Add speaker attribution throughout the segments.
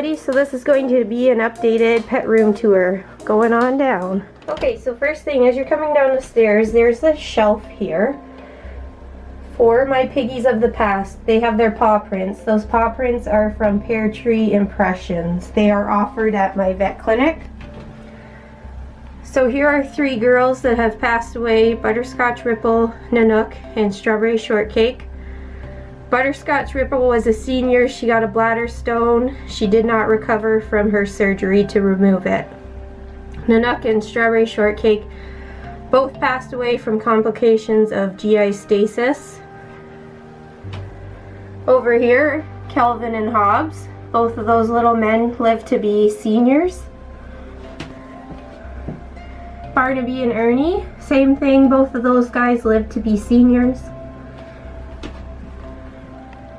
Speaker 1: everybody. So this is going to be an updated pet room tour going on down. Okay, so first thing, as you're coming down the stairs, there's a shelf here for my piggies of the past. They have their paw prints. Those paw prints are from Peartree Impressions. They are offered at my vet clinic. So here are 3 girls that have passed away: Butterscotch Ripple, Nanook, and Strawberry Shortcake. Butterscotch Ripple was a senior. She got a bladder stone. She did not recover from her surgery to remove it. Nanook and Strawberry Shortcake both passed away from complications of GI stasis. Over here, Kelvin and Hobbs. Both of those little men lived to be seniors. Barnaby and Ernie, same thing. Both of those guys lived to be seniors.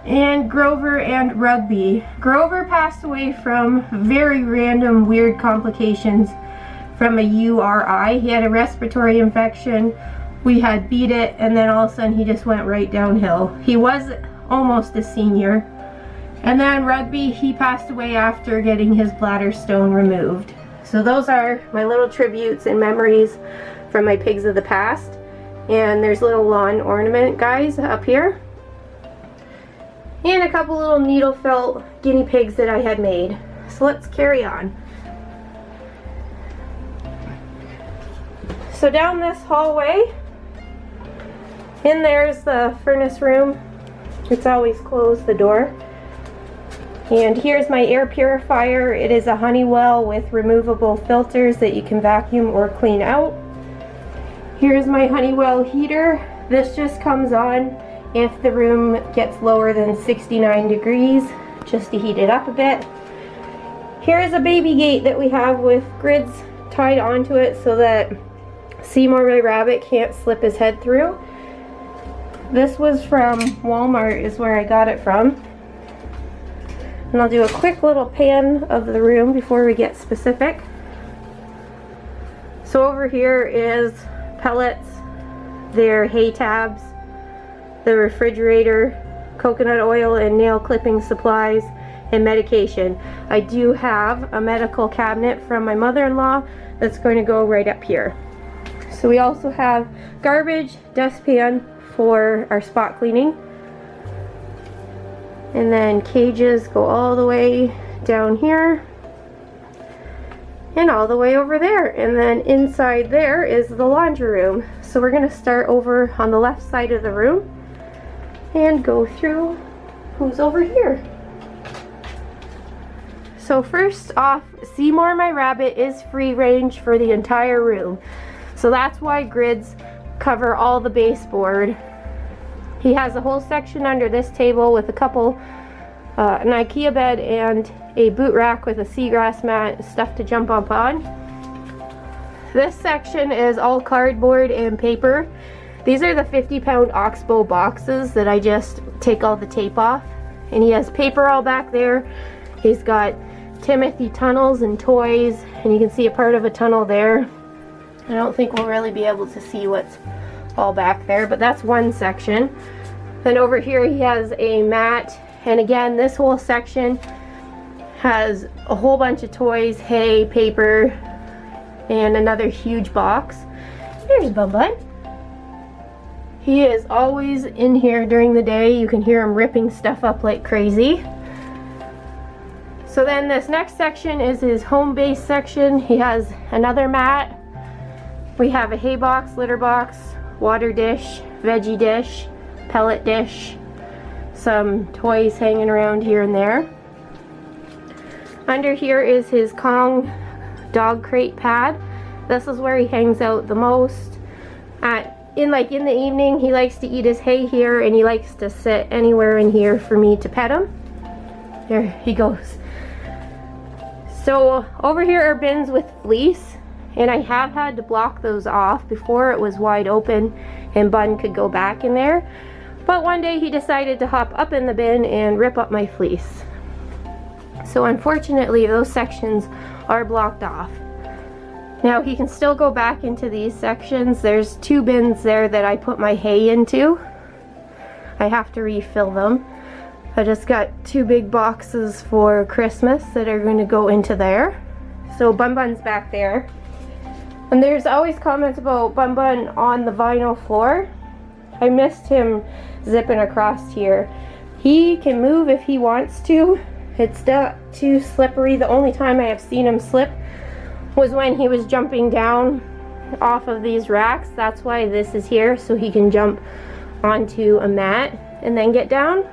Speaker 1: And Grover and Rugby. Grover passed away from very random weird complications from a URI. He had a respiratory infection. We had beat it, and then all of a sudden he just went right downhill. He was almost a senior. And then Rugby, he passed away after getting his bladder stone removed. So those are my little tributes and memories from my pigs of the past. And there's little lawn ornament guys up here. And a couple little needle felt guinea pigs that I had made. So let's carry on. So down this hallway, in there's the furnace room. It's always closed, the door. And here's my air purifier. It is a Honeywell with removable filters that you can vacuum or clean out. Here's my Honeywell heater. This just comes on if the room gets lower than 69 degrees, just to heat it up a bit. Here's a baby gate that we have with grids tied onto it so that Seymour my rabbit can't slip his head through. This was from Walmart, is where I got it from. And I'll do a quick little pan of the room before we get specific. So over here is pellets, their hay tabs, the refrigerator, coconut oil and nail clipping supplies, and medication. I do have a medical cabinet from my mother-in-law that's going to go right up here. So we also have garbage, dustpan for our spot cleaning. And then cages go all the way down here and all the way over there. And then inside there is the laundry room. So we're going to start over on the left side of the room and go through who's over here. So first off, Seymour my rabbit is free range for the entire room. So that's why grids cover all the baseboard. He has a whole section under this table with a couple, an IKEA bed and a boot rack with a seagrass mat, stuff to jump up on. This section is all cardboard and paper. These are the 50-pound Oxbow boxes that I just take all the tape off. And he has paper all back there. He's got Timothy tunnels and toys, and you can see a part of a tunnel there. I don't think we'll really be able to see what's all back there, but that's one section. Then over here he has a mat, and again this whole section has a whole bunch of toys, hay, paper, and another huge box. Here's Bun Bun. He is always in here during the day. You can hear him ripping stuff up like crazy. So then this next section is his home base section. He has another mat. We have a hay box, litter box, water dish, veggie dish, pellet dish, some toys hanging around here and there. Under here is his Kong dog crate pad. This is where he hangs out the most. In the evening, he likes to eat his hay here, and he likes to sit anywhere in here for me to pet him. There he goes. So over here are bins with fleece, and I have had to block those off. Before it was wide open and Bun could go back in there, but one day he decided to hop up in the bin and rip up my fleece. So unfortunately those sections are blocked off. Now he can still go back into these sections. There's 2 bins there that I put my hay into. I have to refill them. I just got 2 big boxes for Christmas that are going to go into there. So Bun Bun's back there. And there's always comments about Bun Bun on the vinyl floor. I missed him zipping across here. He can move if he wants to. It's not too slippery. The only time I have seen him slip was when he was jumping down off of these racks. That's why this is here, so he can jump onto a mat and then get down.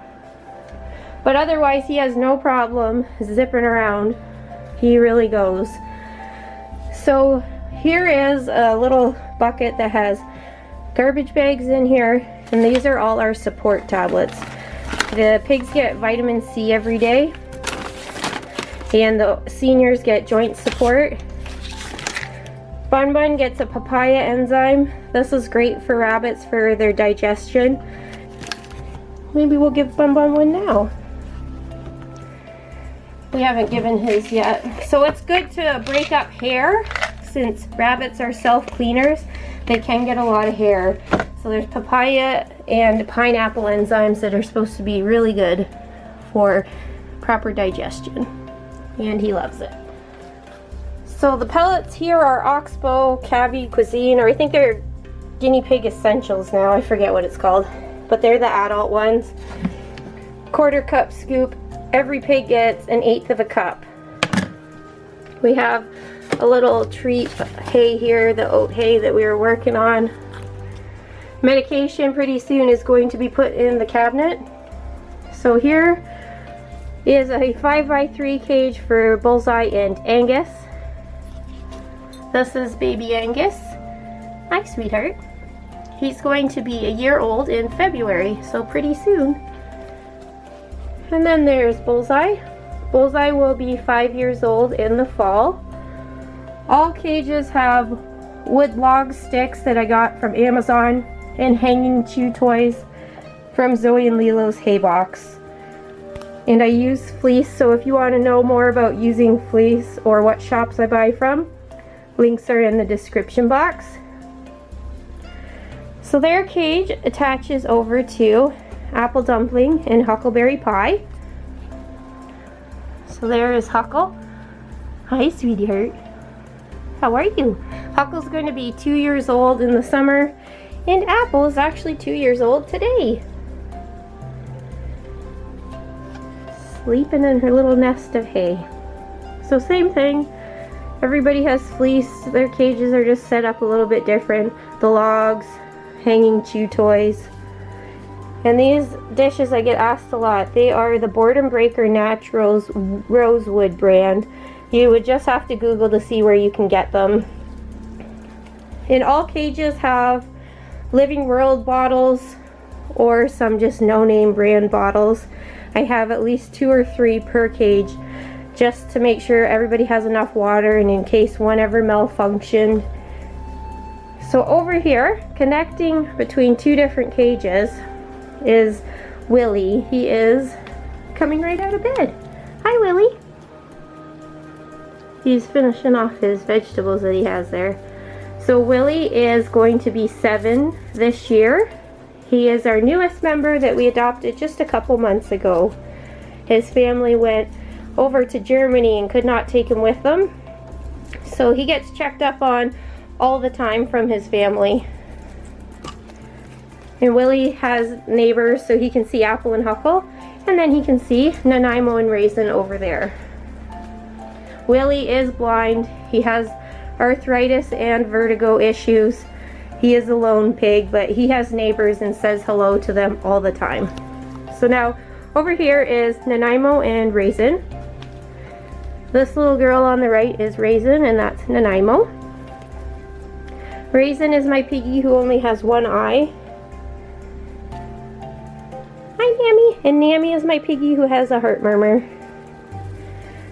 Speaker 1: But otherwise he has no problem zipping around. He really goes. So here is a little bucket that has garbage bags in here, and these are all our support tablets. The pigs get vitamin C every day, and the seniors get joint support. Bun Bun gets a papaya enzyme. This is great for rabbits for their digestion. Maybe we'll give Bun Bun one now. We haven't given his yet. So it's good to break up hair. Since rabbits are self-cleaners, they can get a lot of hair. So there's papaya and pineapple enzymes that are supposed to be really good for proper digestion. And he loves it. So the pellets here are Oxbow, Cabbie Cuisine, or I think they're Guinea Pig Essentials now. I forget what it's called. But they're the adult ones. 1/4 cup scoop. Every pig gets 1/8 of a cup. We have a little treat hay here, the oat hay that we were working on. Medication pretty soon is going to be put in the cabinet. So here is a 5x3 cage for Bullseye and Angus. This is baby Angus. Hi, sweetheart. He's going to be a year old in February, so pretty soon. And then there's Bullseye. Bullseye will be 5 years old in the fall. All cages have wood log sticks that I got from Amazon and hanging chew toys from Zoey and Lilo's hay box. And I use fleece, so if you want to know more about using fleece or what shops I buy from, links are in the description box. So their cage attaches over to apple dumpling and huckleberry pie. So there is Huckle. Hi, sweetheart. How are you? Huckle's going to be 2 years old in the summer, and Apple is actually 2 years old today. Sleeping in her little nest of hay. So same thing. Everybody has fleece. Their cages are just set up a little bit different. The logs, hanging chew toys. And these dishes I get asked a lot. They are the Boredom Breaker Naturals Rosewood brand. You would just have to Google to see where you can get them. And all cages have Living World bottles or some just no-name brand bottles. I have at least 2 or 3 per cage just to make sure everybody has enough water and in case one ever malfunctioned. So over here, connecting between 2 different cages, is Willy. He is coming right out of bed. Hi, Willy. He's finishing off his vegetables that he has there. So Willy is going to be 7 this year. He is our newest member that we adopted just a couple months ago. His family went over to Germany and could not take him with them. So he gets checked up on all the time from his family. And Willy has neighbors so he can see Apple and Huckle, and then he can see Nanaimo and Raisin over there. Willy is blind. He has arthritis and vertigo issues. He is a lone pig, but he has neighbors and says hello to them all the time. So now over here is Nanaimo and Raisin. This little girl on the right is Raisin, and that's Nanaimo. Raisin is my piggy who only has one eye. Hi, Nammy. And Nammy is my piggy who has a heart murmur.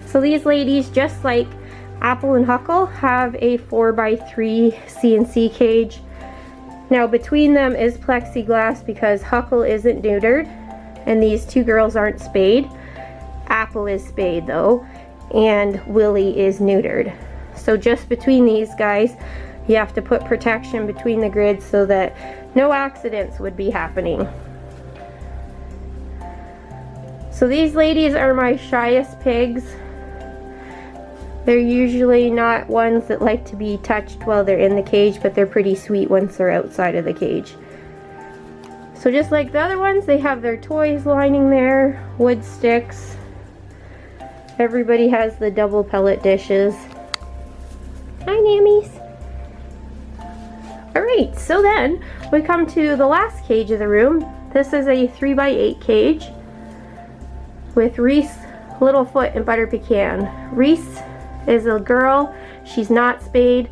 Speaker 1: So these ladies, just like Apple and Huckle, have a 4x3 CNC cage. Now between them is plexiglass because Huckle isn't neutered and these 2 girls aren't spayed. Apple is spayed though, and Willy is neutered. So just between these guys, you have to put protection between the grids so that no accidents would be happening. So these ladies are my shyest pigs. They're usually not ones that like to be touched while they're in the cage, but they're pretty sweet once they're outside of the cage. So just like the other ones, they have their toys lining there, wood sticks. Everybody has the double pellet dishes. Hi, Nammies. Alright, so then we come to the last cage of the room. This is a 3x8 cage with Reese, Littlefoot, and Butter Pecan. Reese is a girl. She's not spayed.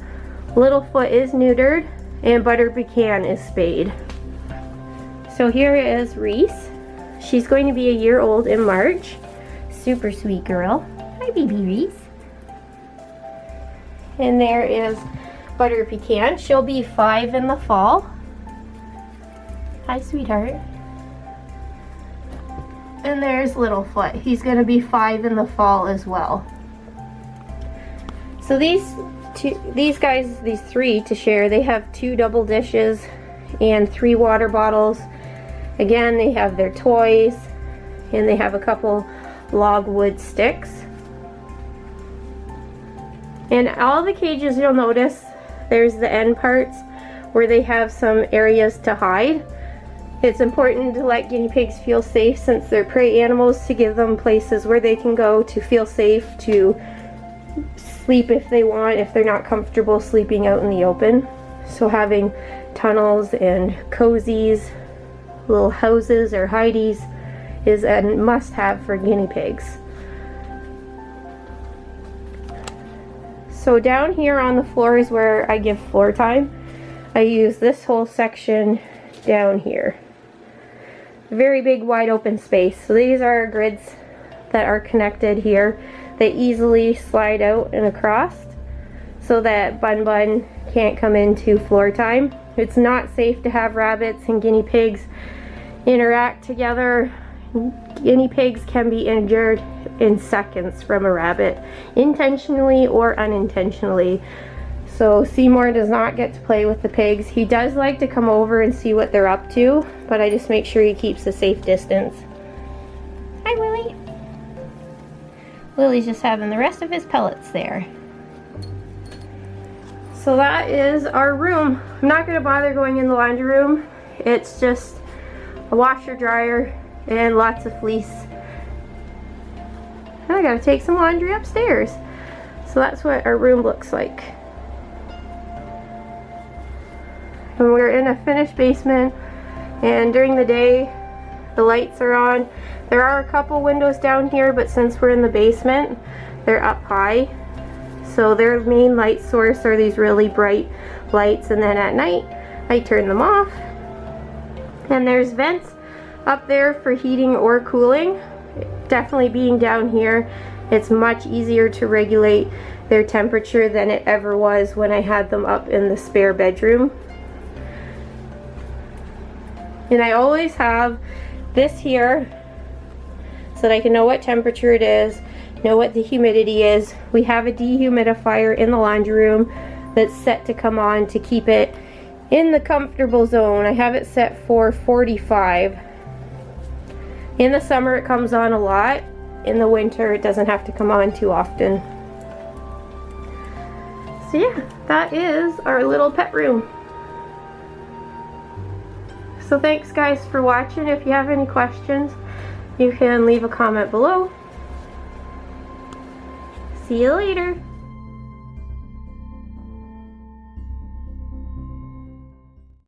Speaker 1: Littlefoot is neutered, and Butter Pecan is spayed. So here is Reese. She's going to be a year old in March. Super sweet girl. Hi, baby Reese. And there is Butter Pecan. She'll be 5 in the fall. Hi, sweetheart. And there's Littlefoot. He's going to be 5 in the fall as well. So these three to share, they have 2 double dishes and 3 water bottles. Again, they have their toys, and they have a couple log wood sticks. And all the cages, you'll notice there's the end parts where they have some areas to hide. It's important to let guinea pigs feel safe, since they're prey animals, to give them places where they can go to feel safe, to sleep if they want, if they're not comfortable sleeping out in the open. So having tunnels and cozies, little houses or hideys, is a must-have for guinea pigs. So down here on the floor is where I give floor time. I use this whole section down here. Very big wide open space. So these are grids that are connected here. They easily slide out and across so that Bun Bun can't come into floor time. It's not safe to have rabbits and guinea pigs interact together. Guinea pigs can be injured in seconds from a rabbit, intentionally or unintentionally. So Seymour does not get to play with the pigs. He does like to come over and see what they're up to, but I just make sure he keeps a safe distance. Hi, Willy. Willy's just having the rest of his pellets there. So that is our room. I'm not going to bother going in the laundry room. It's just a washer dryer and lots of fleece. And I got to take some laundry upstairs. So that's what our room looks like. And we're in a finished basement, and during the day the lights are on. There are a couple windows down here, but since we're in the basement, they're up high. So their main light source are these really bright lights, and then at night I turn them off. And there's vents up there for heating or cooling. Definitely being down here, it's much easier to regulate their temperature than it ever was when I had them up in the spare bedroom. And I always have this here so that I can know what temperature it is, know what the humidity is. We have a dehumidifier in the laundry room that's set to come on to keep it in the comfortable zone. I have it set for 45. In the summer it comes on a lot. In the winter it doesn't have to come on too often. So yeah, that is our little pet room. So thanks guys for watching. If you have any questions, you can leave a comment below. See you later.